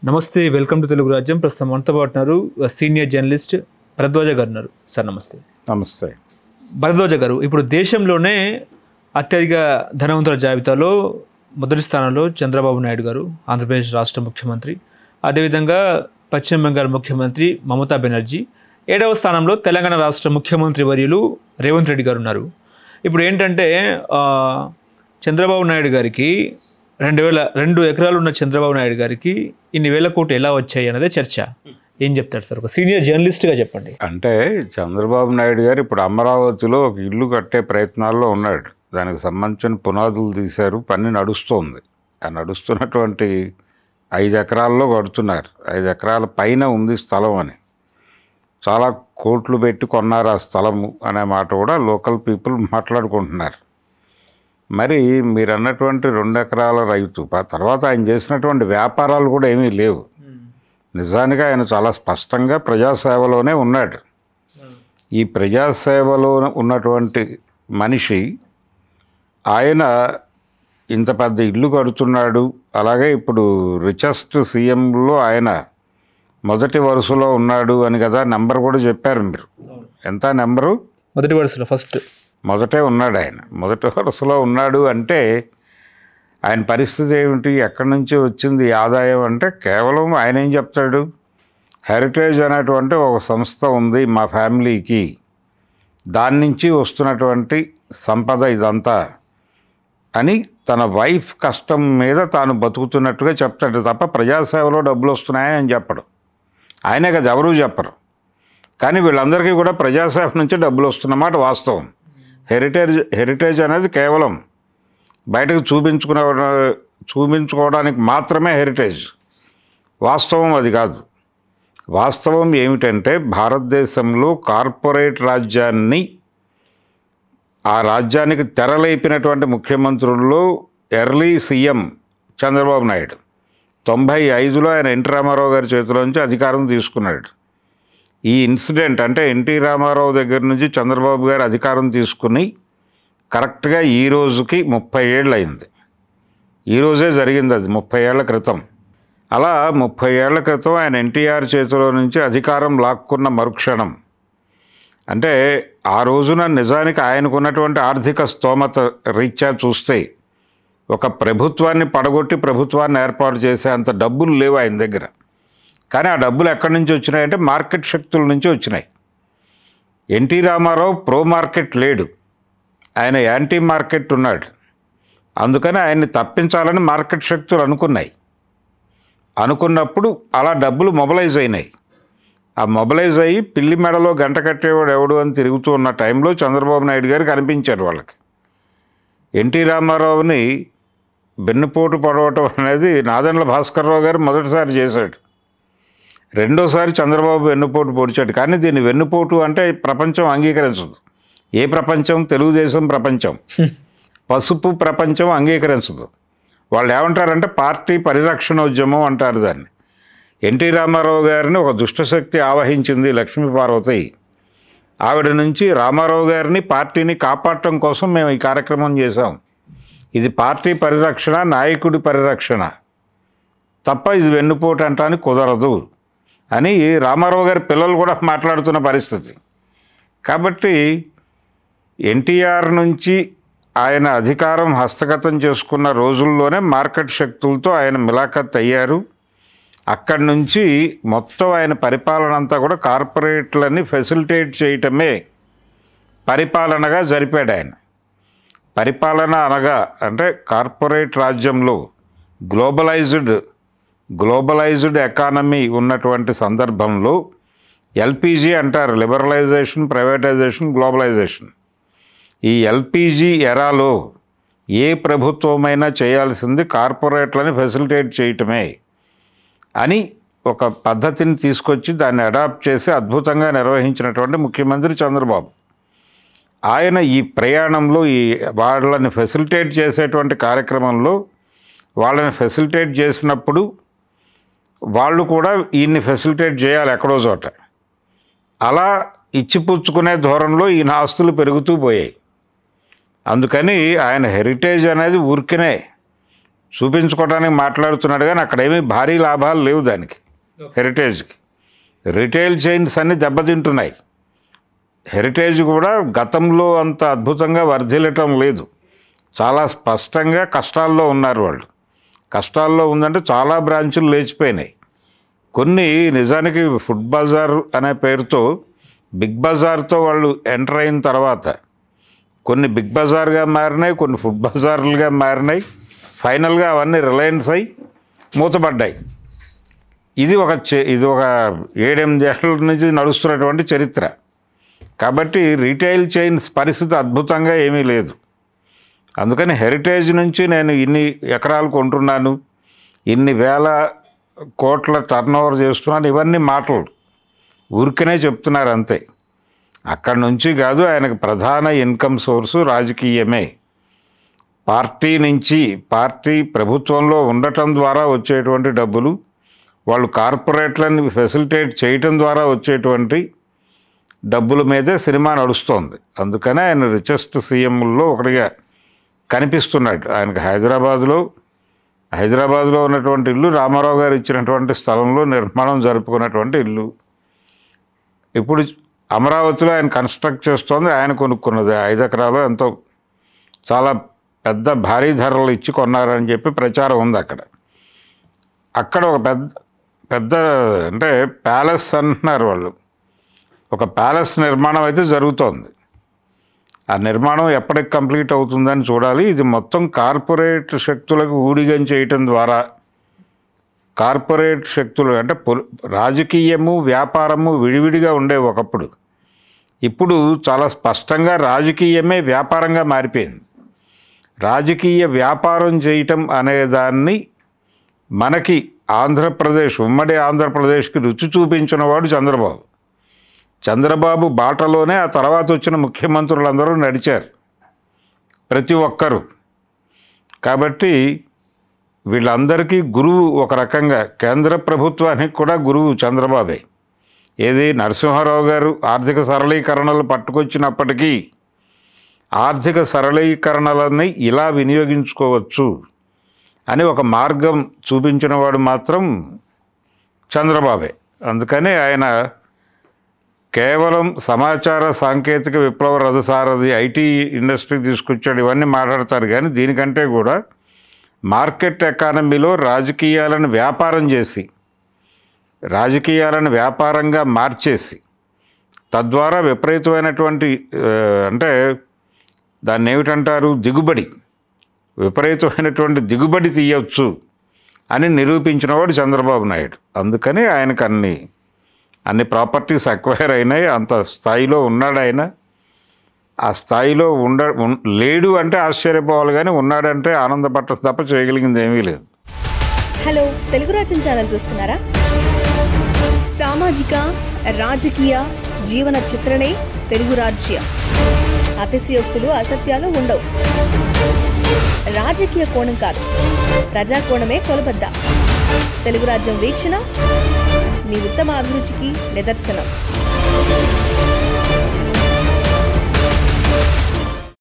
నమస్తే, welcome to Telugu రాజ్యం. ప్రస్తుతం మనతో పాటు ఉన్నారు సీనియర్ జర్నలిస్ట్ భరద్వాజ గారు ఉన్నారు. సార్ నమస్తే. నమస్తే. భరద్వాజ గారు, ఇప్పుడు దేశంలోనే అత్యధిక ధనవంతుల జాబితాలో మొదటి స్థానంలో చంద్రబాబు నాయుడు గారు, ఆంధ్రప్రదేశ్ రాష్ట్ర ముఖ్యమంత్రి. అదేవిధంగా పశ్చిమ బెంగాల్ ముఖ్యమంత్రి మమతా బెనర్జీ. 7వ స్థానంలో తెలంగాణ రాష్ట్ర ముఖ్యమంత్రి వర్యులు రేవంత్ రెడ్డి గారు ఉన్నారు. ఇప్పుడు ఏంటంటే చంద్రబాబు నాయుడు గారికి 2 ఎకరాలు ఉన్న చంద్రబాబు నాయుడు గారికి ఇన్ని వేల కోట్లు ఎలా వచ్చాయి అన్నదే చర్చ. ఏం చెప్తారు సార్, ఒక సీనియర్ జర్నలిస్ట్గా చెప్పండి. అంటే చంద్రబాబు నాయుడు గారు ఇప్పుడు అమరావతిలో ఒక ఇల్లు కట్టే ప్రయత్నాల్లో ఉన్నాడు. దానికి సంబంధించిన పునాదులు తీశారు, పని నడుస్తుంది. ఆ నడుస్తున్నటువంటి 5 ఎకరాల్లో కడుతున్నారు. 5 ఎకరాల పైన ఉంది స్థలం అని. చాలా కోట్లు పెట్టి కొన్నారు ఆ స్థలము అనే మాట కూడా లోకల్ పీపుల్ మాట్లాడుకుంటున్నారు. మరి మీరు అన్నటువంటి 2 ఎకరాల రైతు తర్వాత ఆయన చేసినటువంటి వ్యాపారాలు కూడా ఏమీ లేవు. నిజానికి ఆయన చాలా స్పష్టంగా ప్రజాసేవలోనే ఉన్నాడు. ఈ ప్రజాసేవలో ఉన్నటువంటి మనిషి ఆయన ఇంత పెద్ద ఇల్లు కడుతున్నాడు. అలాగే ఇప్పుడు రిచెస్ట్ సీఎంలో ఆయన మొదటి వరుసలో ఉన్నాడు అని కదా నెంబర్ కూడా చెప్పారు మీరు. ఎంత నెంబరు? మొదటి వరుసలో మొదటే ఉన్నాడు ఆయన. మొదటి వరుసలో ఉన్నాడు అంటే ఆయన పరిస్థితి ఏమిటి? ఎక్కడి నుంచి వచ్చింది ఆదాయం అంటే కేవలం ఆయన ఏం చెప్తాడు, హెరిటేజ్ అనేటువంటి ఒక సంస్థ ఉంది మా ఫ్యామిలీకి, దాని నుంచి వస్తున్నటువంటి సంపద ఇదంతా అని తన వైఫ్ కష్టం మీద తాను బతుకుతున్నట్టుగా చెప్తాడు తప్ప ప్రజాసేవలో డబ్బులు వస్తున్నాయని అని చెప్పడు. ఆయనే కదా, ఎవరూ చెప్పరు. కానీ వీళ్ళందరికీ కూడా ప్రజాసేవ నుంచి డబ్బులు వస్తున్నమాట వాస్తవం. హెరిటేజ్ అనేది కేవలం బయటకు చూపించుకోవడానికి మాత్రమే హెరిటేజ్. వాస్తవం అది కాదు. వాస్తవం ఏమిటంటే భారతదేశంలో కార్పొరేట్ రాజ్యాన్ని, ఆ రాజ్యానికి తెరలేపినటువంటి ముఖ్యమంత్రుల్లో ఎర్లీ సీఎం చంద్రబాబు నాయుడు. 95లో ఆయన ఎన్టీ రామారావు గారి చేతిలోంచి అధికారం తీసుకున్నాడు. ఈ ఇన్సిడెంట్ అంటే ఎన్టీ రామారావు దగ్గర నుంచి చంద్రబాబు గారు అధికారం తీసుకుని కరెక్ట్గా ఈ రోజుకి 30 ఏళ్ళు అయింది. ఈరోజే జరిగింది అది, 30 ఏళ్ల క్రితం. అలా 30 ఏళ్ల క్రితం ఆయన ఎన్టీఆర్ చేతిలో నుంచి అధికారం లాక్కున్న మరుక్షణం అంటే ఆ రోజున నిజానికి ఆయనకున్నటువంటి ఆర్థిక స్తోమత రీత్యా చూస్తే ఒక ప్రభుత్వాన్ని పడగొట్టి ప్రభుత్వాన్ని ఏర్పాటు చేసే అంత డబ్బులు లేవు ఆయన దగ్గర. కానీ ఆ డబ్బులు ఎక్కడి నుంచి వచ్చినాయంటే మార్కెట్ శక్తుల నుంచి వచ్చినాయి. ఎన్టీ రామారావు ప్రో మార్కెట్ లేడు, ఆయన యాంటీ మార్కెట్ ఉన్నాడు. అందుకని ఆయన్ని తప్పించాలని మార్కెట్ శక్తులు అనుకున్నప్పుడు అలా డబ్బులు మొబలైజ్ అయినాయి. ఆ మొబలైజ్ అయ్యి పిల్లి మెడలో గంట కట్టేవాడు ఎవడు అని తిరుగుతూ ఉన్న టైంలో చంద్రబాబు నాయుడు గారు కనిపించారు వాళ్ళకి. ఎన్టీ రామారావుని వెన్నుపోటు పడవటం అనేది నాదెండ్ల భాస్కర్రావు గారు మొదటిసారి చేశాడు. రెండోసారి చంద్రబాబు వెన్నుపోటు పొడిచాడు. కానీ దీన్ని వెన్నుపోటు అంటే ప్రపంచం అంగీకరించదు. ఏ ప్రపంచం? తెలుగుదేశం ప్రపంచం, పసుపు ప్రపంచం అంగీకరించదు. వాళ్ళు ఏమంటారంటే పార్టీ పరిరక్షణోద్యమం అంటారు దాన్ని. ఎన్టీ రామారావు గారిని ఒక దుష్టశక్తి ఆవహించింది, లక్ష్మీపార్వతి. ఆవిడ నుంచి రామారావు గారిని, పార్టీని కాపాడటం కోసం మేము ఈ కార్యక్రమం చేశాం. ఇది పార్టీ పరిరక్షణ, నాయకుడి పరిరక్షణ తప్ప ఇది వెన్నుపోటు అంటానికి కుదరదు అని రామారావు గారి పిల్లలు కూడా మాట్లాడుతున్న పరిస్థితి. కాబట్టి ఎన్టీఆర్ నుంచి ఆయన అధికారం హస్తగతం చేసుకున్న రోజుల్లోనే మార్కెట్ శక్తులతో ఆయన మిలాఖత్ అయ్యారు. అక్కడి నుంచి మొత్తం ఆయన పరిపాలన అంతా కూడా కార్పొరేట్లని ఫెసిలిటేట్ చేయటమే పరిపాలనగా జరిపాడు ఆయన. పరిపాలన అనగా అంటే కార్పొరేట్ రాజ్యంలో గ్లోబలైజ్డ్ ఎకానమీ ఉన్నటువంటి సందర్భంలో ఎల్పిజి అంటారు, లిబరలైజేషన్, ప్రైవేటైజేషన్, గ్లోబలైజేషన్. ఈ ఎల్పిజి ఎరాలో ఏ ప్రభుత్వమైనా చేయాల్సింది కార్పొరేట్లని ఫెసిలిటేట్ చేయటమే అని ఒక పద్ధతిని తీసుకొచ్చి దాన్ని అడాప్ట్ చేసి అద్భుతంగా నిర్వహించినటువంటి ముఖ్యమంత్రి చంద్రబాబు. ఆయన ఈ ప్రయాణంలో వాళ్ళని ఫెసిలిటేట్ చేసేటువంటి కార్యక్రమంలో వాళ్ళని ఫెసిలిటేట్ చేసినప్పుడు వాళ్ళు కూడా ఈయన్ని ఫెసిలిటేట్ చేయాలి ఎక్కడో చోట. అలా ఇచ్చిపుచ్చుకునే ధోరణిలో ఈయన ఆస్తులు పెరుగుతూ పోయాయి. అందుకని ఆయన హెరిటేజ్ అనేది ఊరికనే చూపించుకోవడానికి మాట్లాడుతున్నాడు, కానీ అక్కడేమీ భారీ లాభాలు లేవు దానికి. హెరిటేజ్కి రిటైల్ చైన్స్ అన్నీ దెబ్బతింటున్నాయి. హెరిటేజ్ కూడా గతంలో అంత అద్భుతంగా వర్ధిల్లటం లేదు. చాలా స్పష్టంగా కష్టాల్లో ఉన్నారు వాళ్ళు. కష్టాల్లో ఉందంటే చాలా బ్రాంచులు లేచిపోయినాయి. కొన్ని నిజానికి ఫుడ్ బజార్ అనే పేరుతో బిగ్ బజార్తో వాళ్ళు ఎంటర్ అయిన తర్వాత కొన్ని బిగ్ బజార్గా మారినాయి, కొన్ని ఫుడ్ బజార్లుగా మారినాయి. ఫైనల్గా అవన్నీ రిలయన్స్ అయి మూతపడ్డాయి. ఇది ఒక 7-8 ఏళ్ళ నుంచి నడుస్తున్నటువంటి చరిత్ర. కాబట్టి రీటైల్ చైన్స్ పరిస్థితి అద్భుతంగా ఏమీ లేదు. అందుకని హెరిటేజ్ నుంచి నేను ఇన్ని ఎకరాలు కొంటున్నాను, ఇన్ని వేల కోట్ల టర్నోవర్ చేస్తున్నాను, ఇవన్నీ మాటలు ఊరికనే చెప్తున్నారు అంతే. అక్కడి నుంచి కాదు, ఆయనకు ప్రధాన ఇన్కమ్ సోర్సు రాజకీయమే. పార్టీ ప్రభుత్వంలో ఉండటం ద్వారా వచ్చేటువంటి డబ్బులు, వాళ్ళు కార్పొరేట్లను ఫెసిలిటేట్ చేయటం ద్వారా వచ్చేటువంటి డబ్బుల మీదే సినిమా నడుస్తోంది. అందుకనే ఆయన రిచెస్ట్ సీఎంల్లో ఒకటిగా కనిపిస్తున్నాడు. ఆయనకు హైదరాబాద్లో ఉన్నటువంటి ఇల్లు, రామారావు గారు ఇచ్చినటువంటి స్థలంలో నిర్మాణం జరుపుకున్నటువంటి ఇల్లు. ఇప్పుడు అమరావతిలో ఆయన కన్స్ట్రక్ట్ చేస్తోంది, ఆయన కొనుక్కున్నది. 5 ఎకరాలు ఎంతో చాలా పెద్ద భారీ ధరలు ఇచ్చి కొన్నారని చెప్పి ప్రచారం ఉంది అక్కడ ఒక పెద్ద అంటే ప్యాలెస్ అంటున్నారు వాళ్ళు. ఒక ప్యాలెస్ నిర్మాణం అయితే జరుగుతోంది. ఆ నిర్మాణం ఎప్పటికి కంప్లీట్ అవుతుందని చూడాలి. ఇది మొత్తం కార్పొరేట్ శక్తులకు ఊడిగం చేయటం ద్వారా, కార్పొరేట్ శక్తులు అంటే రాజకీయము వ్యాపారము విడివిడిగా ఉండేవి ఒకప్పుడు. ఇప్పుడు చాలా స్పష్టంగా రాజకీయమే వ్యాపారంగా మారిపోయింది. రాజకీయ వ్యాపారం చేయటం అనేదాన్ని మనకి ఉమ్మడి ఆంధ్రప్రదేశ్కి రుచి చూపించిన వాడు చంద్రబాబు బాటలోనే ఆ తర్వాత వచ్చిన ముఖ్యమంత్రులందరూ నడిచారు, ప్రతి ఒక్కరూ. కాబట్టి వీళ్ళందరికీ గురువు ఒక రకంగా, కేంద్ర ప్రభుత్వానికి కూడా గురువు చంద్రబాబే. ఏది నరసింహారావు గారు ఆర్థిక సరళీకరణలు పట్టుకొచ్చినప్పటికీ ఆర్థిక సరళీకరణలని ఇలా వినియోగించుకోవచ్చు అని ఒక మార్గం చూపించిన వాడు మాత్రం చంద్రబాబే. అందుకనే ఆయన కేవలం సమాచార సాంకేతిక విప్లవ రథసారథి, ఐటీ ఇండస్ట్రీ తీసుకొచ్చాడు, ఇవన్నీ మాట్లాడతారు. కానీ దీనికంటే కూడా మార్కెట్ ఎకానమీలో రాజకీయాలను వ్యాపారంగా మార్చేసి తద్వారా విపరీతమైనటువంటి అంటే దాన్ని ఏమిటంటారు, విపరీతమైనటువంటి దిగుబడి తీయవచ్చు అని నిరూపించినవాడు చంద్రబాబు నాయుడు. అందుకని ఆయనకు అన్ని ప్రాపర్టీస్ అక్వైర్ అయినాయి. అంత స్థాయిలో ఉన్నాడు ఆయన. ఆ స్థాయిలో లేడు అంటే ఆశ్చర్యపోవాలి, కానీ ఉన్నాడంటే ఆనందపడటం తప్ప చేయగలిగింది ఏమీ లేదు. హలో, తెలుగు రాజ్యం ఛానల్ చూస్తున్నారా? సామాజిక రాజకీయ జీవన చిత్రణే తెలుగు రాజ్యం. అతిశయోక్తులు అసత్యాలు ఉండవు. రాజకీయ కోణం కాదు, ప్రజా కోణమే కొలబద్ద. తెలుగు రాజ్యం వీక్షణ మీ ఉత్తమ అభిరుచికి నిదర్శనం.